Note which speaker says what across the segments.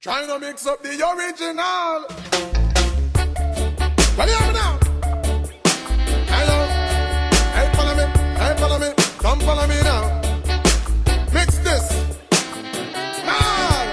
Speaker 1: Trying to mix up the original. Well, hear me now. Hello. Hey, follow me. Hey, follow me. Come follow me now. Mix this. Now.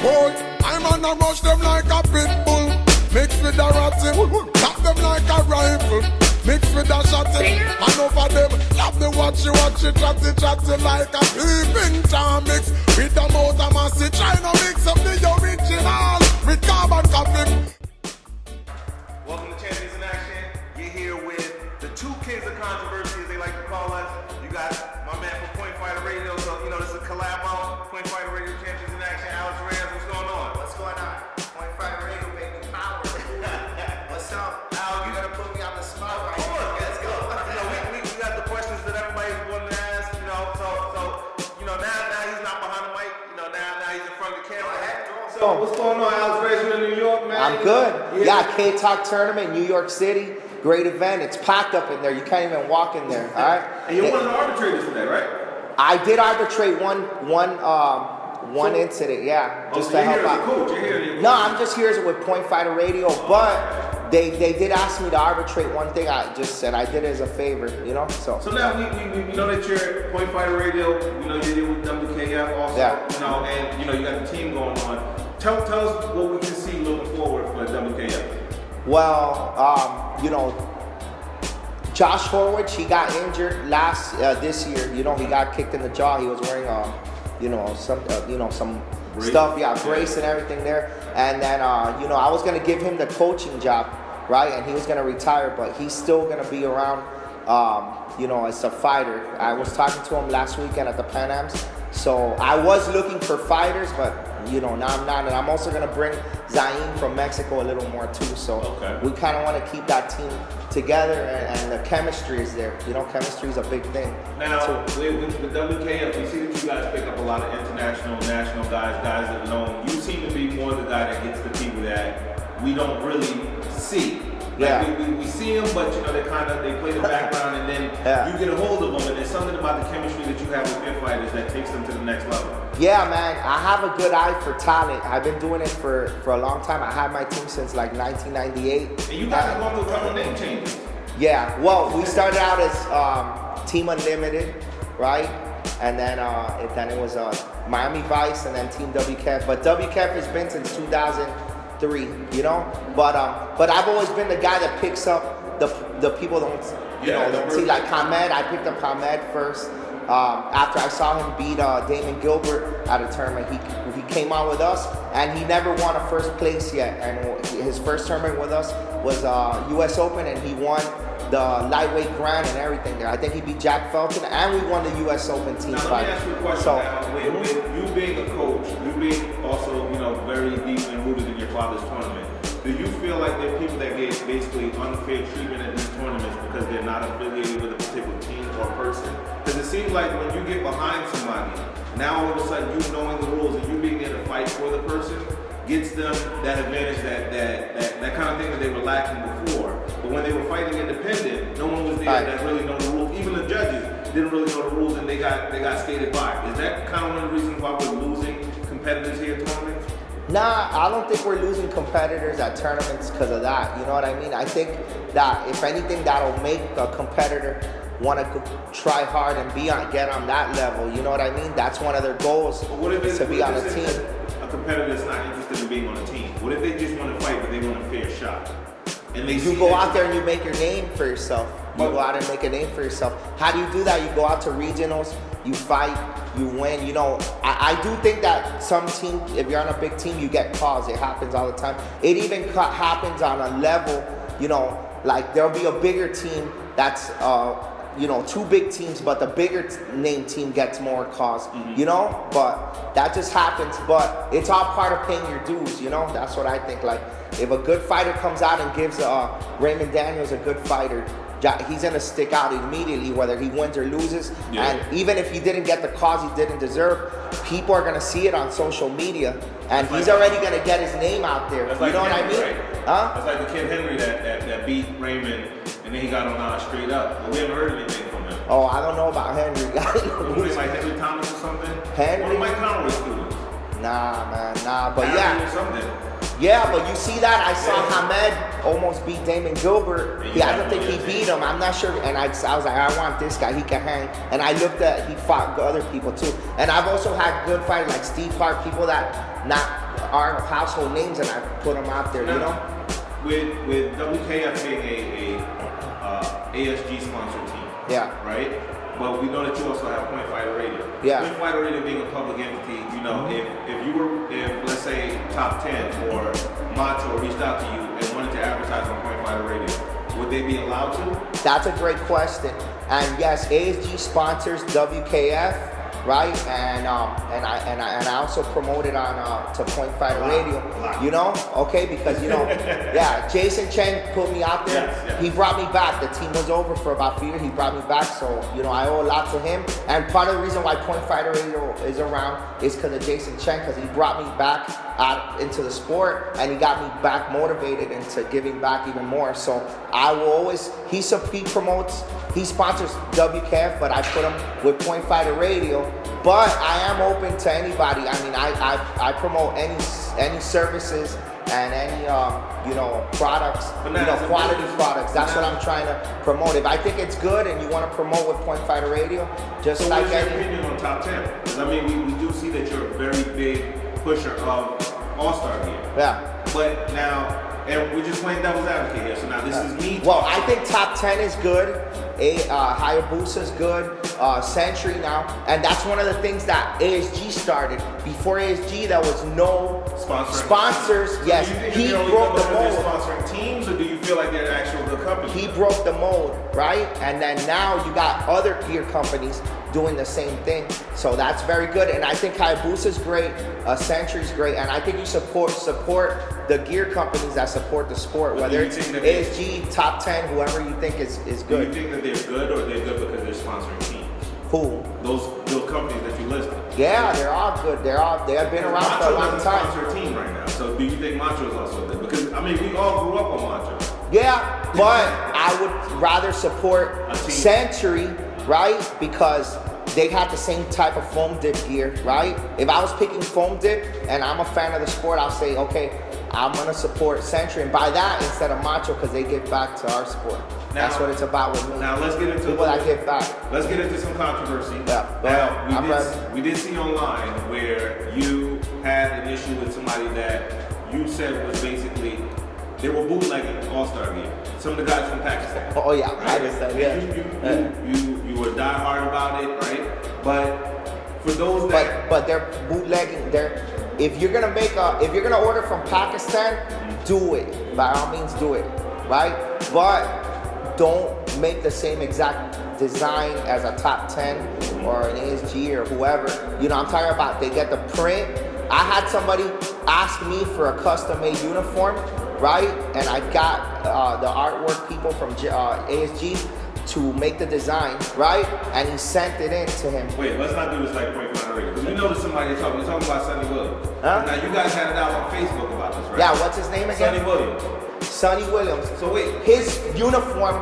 Speaker 1: Boy, I'm on a rush them like a pit bull. Mix with a ratty. Tap them like a rifle. Mix with a shotty. And over them. Love the watch you, chatty like a peeping Tom. Mix with the motor massy. Trying to mix up the original with carbon coffee.
Speaker 2: Welcome to Champions in Action. You're here with the two kings of controversy, as they like to call us. You got my man from Point Fighter Radio, so you know this is a collab on Point Fighter Radio, Champions in Action, Alex Reyes. What's going on?
Speaker 3: What's going on? Point Fighter Radio, baby, power. What's up? Al, you gotta put me on the spot right now. Let's go.
Speaker 2: We got the questions that everybody's wanting to ask, now he's not behind the mic, now he's in front of the camera. So what's going on, Alex Reyes? You in New York, man?
Speaker 4: I'm good. Yeah, K-Talk tournament, New York City. Great event. It's packed up in there. You can't even walk in there. All right.
Speaker 2: And you're one of the arbitrators today, right?
Speaker 4: I did arbitrate one incident. Yeah, just to help out.
Speaker 2: Coach. You're here.
Speaker 4: No, I'm just here with Point Fighter Radio, but they did ask me to arbitrate one thing. I just said I did it as a favor, So
Speaker 2: now we know that you're at Point Fighter Radio. We know you're here with WKF also.
Speaker 4: Yeah.
Speaker 2: And you got the team going on. Tell us what we can see looking forward for WKF.
Speaker 4: Well, Josh Horwich, he got injured this year. He got kicked in the jaw. He was wearing some stuff, brace and everything there. And then I was gonna give him the coaching job, right? And he was gonna retire, but he's still gonna be around. As a fighter. I was talking to him last weekend at the Pan Ams. So I was looking for fighters, but now I'm not. And I'm also gonna bring Zayn from Mexico a little more too. So we kind of want to keep that team together, and the chemistry is there. Chemistry is a big thing.
Speaker 2: Now with the WKF, we see that you guys pick up a lot of international, national guys that are known. You seem to be more the guy that gets the people that we don't really see. We see them, but they play the background, and then you get a hold of them, and there's something about the chemistry that you have with your fighters that takes them to the next level.
Speaker 4: Yeah, man, I have a good eye for talent. I've been doing it for a long time. I had my team since like 1998.
Speaker 2: And you guys have gone through a couple of name changes.
Speaker 4: Yeah, well, we started out as Team Unlimited, right? And then it was Miami Vice, and then Team WKF. But WKF has been since 2003, But I've always been the guy that picks up the people don't see. Like Hamed, I picked up Hamed first. After I saw him beat Damon Gilbert at a tournament, he came out with us, and he never won a first place yet. And his first tournament with us was U.S. Open, and he won the lightweight grand and everything there. I think he beat Jack Felton, and we won the U.S. Open team fight.
Speaker 2: Let me ask you a question. With you being a coach, you being also very deep and rooted in your father's tournament, do you feel like there are people that get basically unfair treatment at these tournaments because they're not affiliated with a particular team or person? Because it seems like when you get behind somebody, now all of a sudden you knowing the rules and you being there to fight for the person gets them that advantage, that kind of thing that they were lacking before. But when they were fighting independent, no one was there that really know the rules. Even the judges didn't really know the rules, and they got skated by. Is that kind of one of the reasons why we're losing competitors here at tournaments?
Speaker 4: Nah, I don't think we're losing competitors at tournaments because of that. You know what I mean? I think that if anything, that'll make a competitor want to try hard and get on that level. You know what I mean? That's one of their goals, to be on a team.
Speaker 2: A competitor that's not interested in being on a team. What if they just want to fight, but they want a fair shot? And
Speaker 4: you go out there and you make your name for yourself. You go out and make a name for yourself. How do you do that? You go out to regionals, you fight, you win. I do think that some team, if you're on a big team, you get calls. It happens all the time. It even happens on a level, like there'll be a bigger team that's, two big teams, but the bigger name team gets more calls, but that just happens. But it's all part of paying your dues, that's what I think. Like, if a good fighter comes out and gives Raymond Daniels a good fighter, he's gonna stick out immediately, whether he wins or loses. And even if he didn't get the cause he didn't deserve, people are gonna see it on social media, and he's already gonna get his name out there.
Speaker 2: That's
Speaker 4: what I mean?
Speaker 2: Right? That's like the kid Henry that beat Raymond, and then he got on straight up. But we haven't heard anything from him.
Speaker 4: Oh, I don't know about Henry.
Speaker 2: Like Henry Thomas or something?
Speaker 4: Henry?
Speaker 2: One of Mike Conroy's students.
Speaker 4: Nah, man, nah. But
Speaker 2: Apparently
Speaker 4: yeah.
Speaker 2: something.
Speaker 4: Yeah, but you see that? I saw Hamed almost beat Damon Gilbert. I don't think he beat him. I'm not sure. And I was like, I want this guy. He can hang. And I looked at, he fought other people too. And I've also had good fighters like Steve Hart, people that aren't household names, and I put them out there, you know?
Speaker 2: With WKF being a ASG sponsored team.
Speaker 4: Yeah.
Speaker 2: Right? But we know that you also have Point Fighter Radio.
Speaker 4: Yeah.
Speaker 2: Point Fighter Radio being a public entity, you know, if let's say Top 10 or Macho reached out to you and wanted to advertise on Point Fighter Radio, would they be allowed to?
Speaker 4: That's a great question. And yes, ASG sponsors WKF, right? And I also promoted on to Point Fighter Radio. You know, okay, because you know, yeah, Jason Cheng put me out there.
Speaker 2: Yes.
Speaker 4: He brought me back. The team was over for about a few years. He brought me back, so you know, I owe a lot to him. And part of the reason why Point Fighter Radio is around is because of Jason Cheng, because he brought me back out into the sport, and he got me back motivated into giving back even more. So I will always. He sponsors WKF, but I put him with Point Fighter Radio. But I am open to anybody. I mean, I promote any services and any products, quality products. That's what I'm trying to promote. If I think it's good and you want to promote with Point Fighter Radio, just
Speaker 2: so
Speaker 4: like
Speaker 2: what's your opinion on Top 10? Because I mean, we do see that you're a very big pusher of All-Star gear.
Speaker 4: Yeah.
Speaker 2: But now, and we're just playing devil's advocate here. So now this is me.
Speaker 4: Well, I think Top 10 is good. Hayabusa is good. Century now, and that's one of the things that ASG started. Before ASG, there was no sponsors. Yes, he broke the mold.
Speaker 2: Sponsoring teams, or do you feel like they're an actual good company?
Speaker 4: He broke the mold, right? And then now you got other gear companies doing the same thing. So that's very good. And I think Hayabusa is great. Century's great. And I think you support the gear companies that support the sport, whether it's ASG, Top 10, whoever you think is good.
Speaker 2: Do you think that they're good, or they're good because they're sponsoring teams?
Speaker 4: Who?
Speaker 2: Those companies that you listed.
Speaker 4: Yeah, they're all good. They have been around for a long time.
Speaker 2: Macho doesn't sponsor a team right now. So do you think Macho is also good? Because I mean, we all grew up on Macho.
Speaker 1: Yeah, but I would rather support Century, right? Because they have the same type of foam dip gear, right? If I was picking foam dip and I'm a fan of the sport, I'll say, okay, I'm gonna support Century and buy that instead of Macho because they give back to our sport.
Speaker 2: Now,
Speaker 1: that's what it's about with me.
Speaker 2: Now let's get into
Speaker 1: people that give back.
Speaker 2: Let's get into some controversy.
Speaker 1: Yeah.
Speaker 2: Now we did see online where you had an issue with somebody that you said was basically they were bootlegging All-Star gear. Some of the guys from Pakistan.
Speaker 1: Oh yeah,
Speaker 2: right?
Speaker 1: I understand. Yeah.
Speaker 2: You were diehard about it, right? But for those that
Speaker 1: but they're bootlegging. If you're gonna order from Pakistan, do it. By all means, do it, right? But don't make the same exact design as a Top 10 or an ASG or whoever. You know, I'm talking about they get the print. I had somebody ask me for a custom-made uniform, right? And I got the artwork people from ASG to make the design, right? And he sent it in to him.
Speaker 2: Wait, let's not do this like point final rating. Because we know that somebody you're talking about Sonny Williams.
Speaker 1: Huh?
Speaker 2: Now you guys had it out on Facebook about this, right?
Speaker 1: Yeah, what's his name again?
Speaker 2: Sonny Williams.
Speaker 1: Sonny Williams.
Speaker 2: So wait.
Speaker 1: His uniform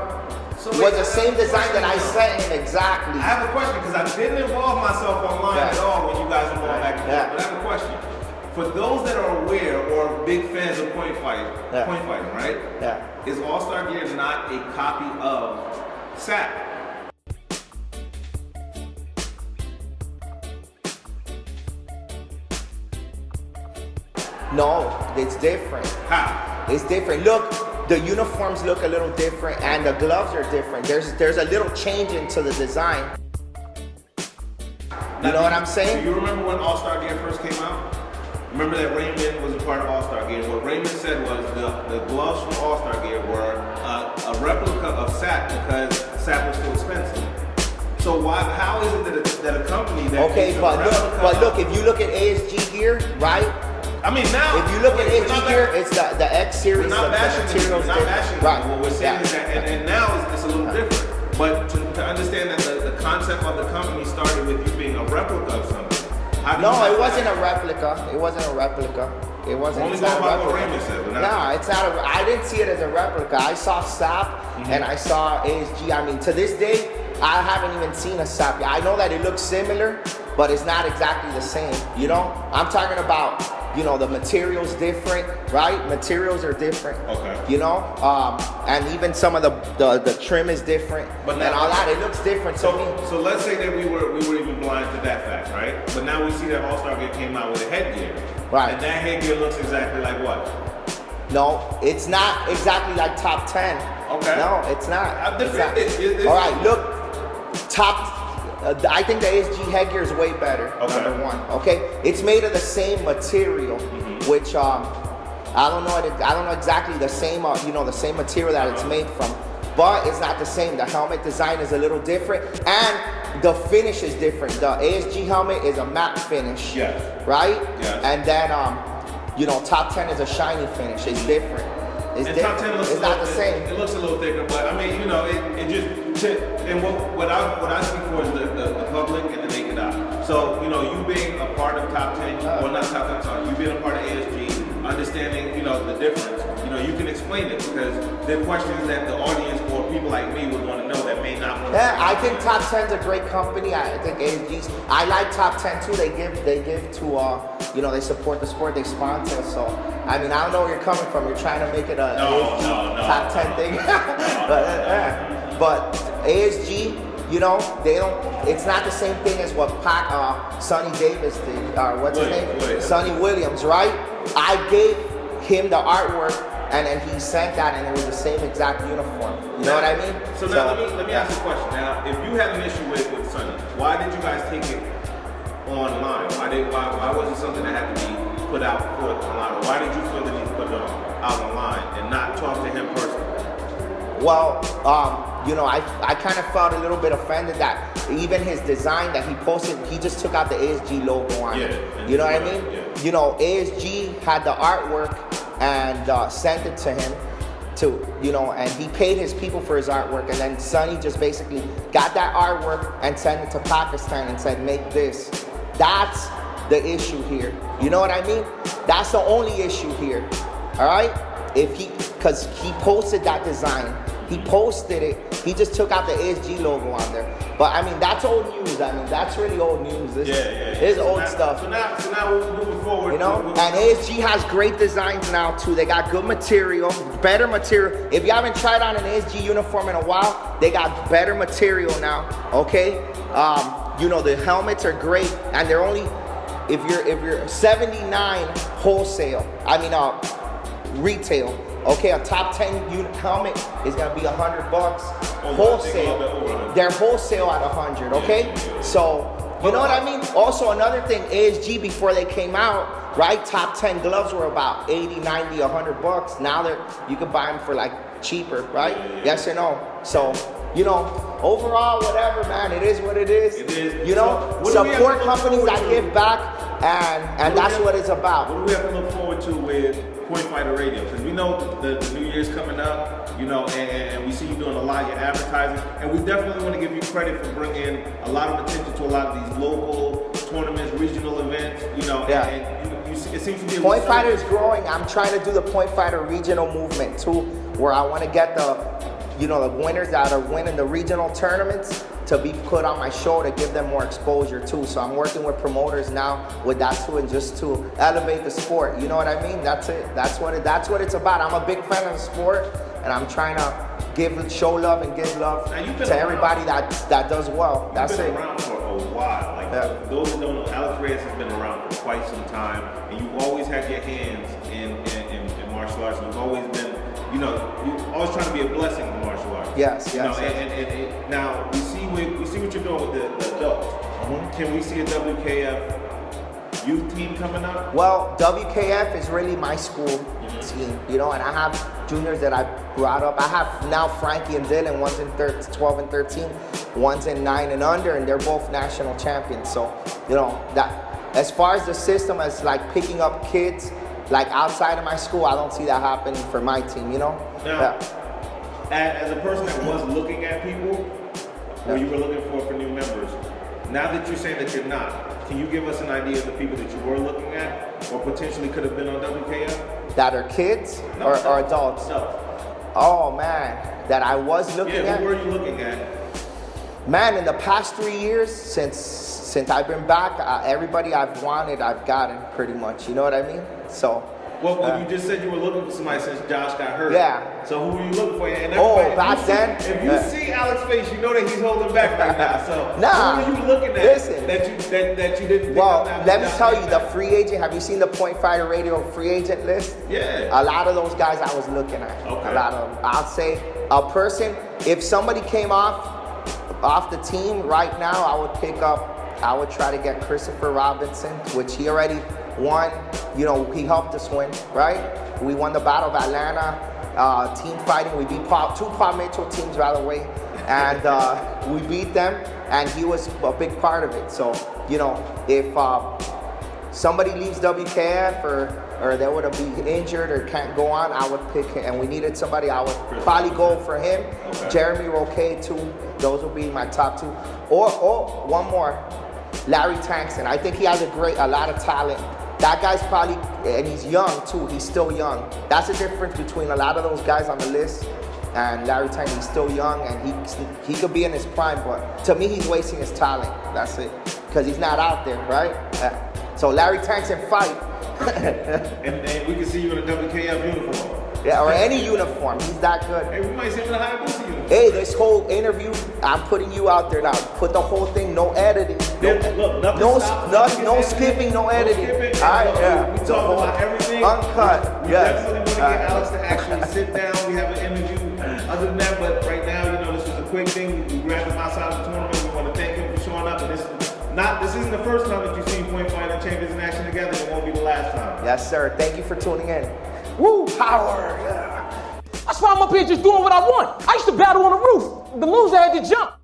Speaker 1: was the same design that I sent him exactly.
Speaker 2: I have a question because I didn't involve myself online at all when you guys were going back and forth. But I have a question. For those that are aware or big fans of point fighting, right?
Speaker 1: Yeah.
Speaker 2: Is All-Star Gear not a copy of SAP?
Speaker 1: No, it's different.
Speaker 2: How?
Speaker 1: It's different. Look, the uniforms look a little different and the gloves are different. There's a little change into the design. You know what I'm saying?
Speaker 2: Do you remember when All-Star Gear first came out? Remember that Raymond was a part of All-Star Gear. What Raymond said was the gloves from All-Star Gear were a replica of SAP because SAP was too expensive. So how is it that a company that
Speaker 1: okay, but look, if you look at ASG gear, right?
Speaker 2: I mean now,
Speaker 1: if you look at ASG gear, it's the X series.
Speaker 2: We're not bashing it. We're not bashing it.
Speaker 1: Right.
Speaker 2: What we're saying is that, and now it's a little different. But to understand that the concept of the company started with you being a replica of something.
Speaker 1: No, it wasn't a replica. It wasn't a replica. It wasn't.
Speaker 2: Only going by what Raymond said.
Speaker 1: No, it's not. I didn't see it as a replica. I saw SAP and I saw ASG. I mean, to this day, I haven't even seen a SAP. I know that it looks similar,
Speaker 4: but it's not exactly the same, you know? I'm talking about, you know, the material's different, right? Materials are different,
Speaker 2: Okay.
Speaker 4: you know? And even some of the trim is different,
Speaker 2: But
Speaker 4: and
Speaker 2: now-
Speaker 4: all that, it looks different to me.
Speaker 2: So let's say that we were even blind to that fact, right? But now we see that All-Star Game came out with a headgear.
Speaker 4: Right.
Speaker 2: And that headgear looks exactly like what?
Speaker 4: No, it's not exactly like top 10.
Speaker 2: Okay.
Speaker 4: No, it's not.
Speaker 2: I'm
Speaker 4: It's not.
Speaker 2: defending.
Speaker 4: All right, look, I think the ASG headgear is way better,
Speaker 2: Okay.
Speaker 4: number one. Okay, it's made of the same material, which I don't know exactly the same, you know, the same material that it's made from, but it's not the same. The helmet design is a little different, and the finish is different. The ASG helmet is a matte finish,
Speaker 2: Yes.
Speaker 4: right?
Speaker 2: Yes.
Speaker 4: And then, you know, top 10 is a shiny finish. It's different. It's
Speaker 2: And
Speaker 4: different.
Speaker 2: top 10 looks
Speaker 4: It's
Speaker 2: a
Speaker 4: not
Speaker 2: little,
Speaker 4: the same.
Speaker 2: It looks a little thicker, but I mean, you know, it just and what I speak for is the public and the naked eye. So, you know, you being a part of top 10, or not top 10, sorry, you being a part of ASG, understanding, you know, the difference, you know, you can explain it because there are questions that the audience or people like me would want to know that may not want to.
Speaker 4: Yeah, I think Top 10's a great company. I think ASG's. I like Top 10 too. They give to you know, they support the sport. They sponsor. So I mean, I don't know where you're coming from. You're trying to make it a ASG Top 10 thing, but ASG, you know, they don't. It's not the same thing as what Sonny Davis did. What's his name?
Speaker 2: Williams.
Speaker 4: Sonny Williams, right? I gave him the artwork, and then he sent that, and it was the same exact uniform. You know what I mean?
Speaker 2: So now let me ask you a question. Now, if you had an issue with Sonny, why did you guys take it online? Why was it something that had to be put out forth online? Or why did you feel the need to put it out online and not talk to him personally?
Speaker 4: Well, you know, I kind of felt a little bit offended that even his design that he posted, he just took out the ASG logo on it.
Speaker 2: Yeah,
Speaker 4: You know what I mean?
Speaker 2: yeah.
Speaker 4: You know, ASG had the artwork and sent it to him to, you know, and he paid his people for his artwork, and then Sonny just basically got that artwork and sent it to Pakistan and said, make this. That's the issue here. You know what I mean? That's the only issue here. All right? Because he posted that design. He posted it. He just took out the ASG logo on there. But I mean, that's old news. I mean, that's really old news. This is old stuff.
Speaker 2: So now we're moving forward.
Speaker 4: You know, and ASG has great designs now too. They got good material, better material. If you haven't tried on an ASG uniform in a while, they got better material now. Okay, you know, the helmets are great, and they're only if you're 79 wholesale. I mean, retail. Okay, a top 10 unit helmet is gonna be $100. Wholesale, they're wholesale at 100. Okay, so you know what I mean. Also, another thing, ASG before they came out, right? Top 10 gloves were about 80, 90, $100. Now you can buy them for like cheaper, right? Yes or no? So you know, overall, whatever, man, it is what it is.
Speaker 2: It is.
Speaker 4: You know,
Speaker 2: So what do we have
Speaker 4: support
Speaker 2: to look
Speaker 4: companies that
Speaker 2: forward to?
Speaker 4: give back, and that's what it's about.
Speaker 2: What do we have to look forward to with Point Fighter Radio? Because we know the New Year's coming up, you know, and we see you doing a lot of your advertising, and we definitely want to give you credit for bringing a lot of attention to a lot of these local tournaments, regional events, you know,
Speaker 4: Yeah.
Speaker 2: and it seems to be a
Speaker 4: Point Fighter is growing. I'm trying to do the Point Fighter regional movement too, where I want to get the winners that are winning the regional tournaments to be put on my show to give them more exposure too. So I'm working with promoters now with that too, and just to elevate the sport. You know what I mean? That's it. That's what it's about. I'm a big fan of the sport, and I'm trying to show love and give love to everybody that does well. That's
Speaker 2: You've
Speaker 4: it.
Speaker 2: been around for a while. Like those who don't know, Alex Reyes has been around for quite some time, and you've always had your hands in martial arts. You've always been, you know, you always trying to be a blessing in martial arts.
Speaker 4: Yes,
Speaker 2: You know,
Speaker 4: yes.
Speaker 2: and now we see what you're doing with the adults. Can we see a WKF youth team coming up?
Speaker 4: Well, WKF is really my school team, you know, and I have juniors that I brought up. I have now Frankie and Dylan, one's in 12 and 13, one's in 9 and under, and they're both national champions. So, you know, that as far as the system as like picking up kids like outside of my school, I don't see that happening for my team, you know?
Speaker 2: Now, as a person that was looking at people, where you were looking for new members, now that you're saying that you're not, can you give us an idea of the people that you were looking at or potentially could have been on WKF?
Speaker 4: That are kids or adults?
Speaker 2: No.
Speaker 4: Oh man, that I was looking at?
Speaker 2: Yeah, who were you looking at?
Speaker 4: Man, in the past 3 years, since since I've been back, everybody I've wanted, I've gotten pretty much. You know what I mean? So.
Speaker 2: Well, you just said you were looking for somebody since Josh got hurt.
Speaker 4: Yeah.
Speaker 2: So who were you looking for? And
Speaker 4: Back then?
Speaker 2: If you see Alex's face, you know that he's holding back right now. So
Speaker 4: nah,
Speaker 2: who are you looking at?
Speaker 4: Listen,
Speaker 2: that you didn't.
Speaker 4: Well, let me tell you, the free agent. Have you seen the Point Fighter Radio free agent list?
Speaker 2: Yeah.
Speaker 4: A lot of those guys I was looking at.
Speaker 2: Okay.
Speaker 4: A lot of them. I'll say a person. If somebody came off the team right now, I would pick up. I would try to get Christopher Robinson, which he already won. You know, he helped us win, right? We won the Battle of Atlanta, team fighting. We beat two Palmetto teams, by the way, and we beat them, and he was a big part of it. So, you know, if somebody leaves WKF or they would be injured or can't go on, I would pick him. And we needed somebody, I would probably go for him. Okay. Jeremy Roque, too. Those would be my top two. Or one more, Larry Tankston. I think he has a lot of talent. That guy's probably, and he's young too, he's still young. That's the difference between a lot of those guys on the list and Larry Tankston. He's still young and he could be in his prime, but to me, he's wasting his talent. That's it. Because he's not out there, right? So Larry Tankston fight.
Speaker 2: and we can see you in a WKF uniform.
Speaker 4: Yeah, or any uniform. He's that good.
Speaker 2: Hey, we might see him in a Hayabusa uniform.
Speaker 4: Hey, this whole interview, I'm putting you out there now. Put the whole thing, no editing. No skipping, no editing. All right, yeah.
Speaker 2: We talk about everything.
Speaker 4: Uncut.
Speaker 2: We
Speaker 4: Yes.
Speaker 2: definitely want to get Alex to actually sit down. We have an interview. Other than that, but right now, you know, this was a quick thing. We grabbed him outside of the tournament. We want to thank him for showing up. And this isn't the first time that you've seen Point Fighter and Champions in action together. It won't be the last time.
Speaker 4: Yes, sir. Thank you for tuning in. Woo, power. Yeah.
Speaker 5: That's why I'm up here just doing what I want. I used to battle on the roof. The loser had to jump.